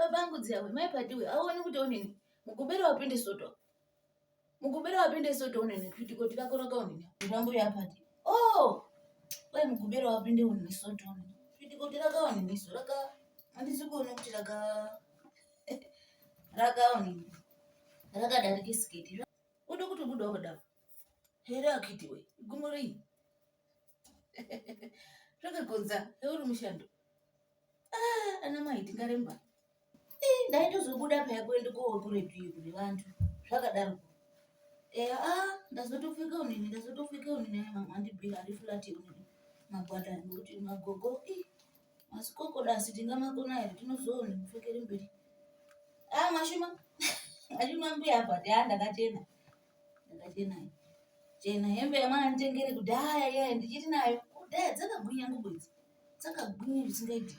babangu dziawe maipatiwe aone kuti onini mugubera wapinde soto onini kwitikoti lako rakaonini mitambo yapati we mugubera wapinde onini soto onini kwitikoti rakaonini so handisi kuona kuti rakaonini rakadarike sketi ude kuti buda wakadaro here akitiwe igumorei zvakagodza euri mushando ana mai tingaremba ndaitozobuda paya kuende kokurepiyo kune vantu zvakadaro ndazotofika unini mandibhira andifulati unini magwada kuti magogo masikoko dasi tingamakona here tinozoone mupfekere mberi mwashuma mbuya apati ndakachena chena hembe yamanditengere kudhaya iye ndichiti nayo kudhaya dzakagwinya ngubo idzi dzakagwinya zvisingaiti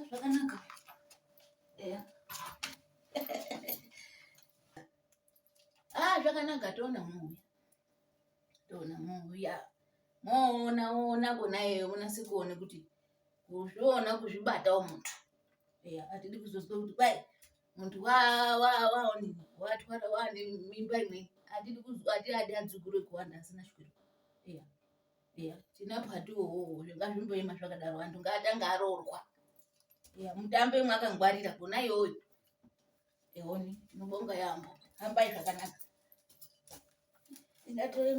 zvakanaka eya zvakanaka toona muuya moona kona iyeyo munase kuone kuti kuzviona kuzvibatawo muntu eya atidi kuzozwa kuti kwai muntu waonini watwara wane mimba imweni atidi kuzwa ati adzugure kuwanda asina shwiro eya tinapatiwo zvingazvimboema zvakadaro antu ngaatanga aroorwa mutambe mwakangwarira kona iyoyo eoni tinobonga yaambo hambai zvakanaka ingatoremba